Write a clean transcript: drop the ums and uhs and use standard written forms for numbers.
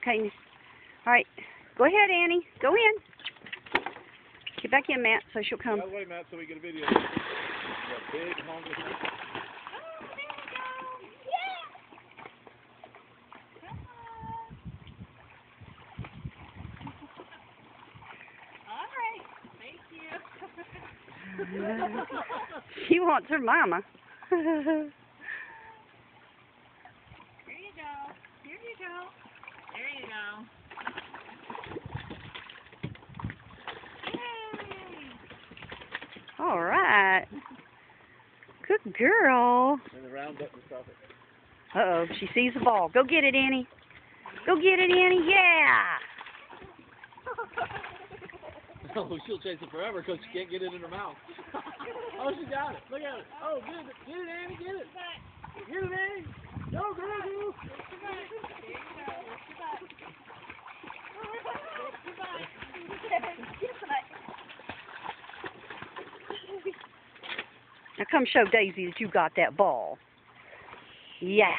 Okay. All right. Go ahead, Annie. Go in. Get back in, Matt, so she'll come. Out of the way, Matt, so we get a video. You got big hungry thing. She wants her mama. Here you go. Here you go. There you go. Yay! All right. Good girl. And the round button to stop it. Uh-oh, she sees the ball. Go get it, Annie. Go get it, Annie. Yeah. Oh, she'll chase it forever because she can't get it in her mouth. Oh, she got it. Look at it. Oh, get it. Get it, Annie. Get it. Get it, Annie. Go, girl, go. Now come show Daisy that you got that ball. Yeah.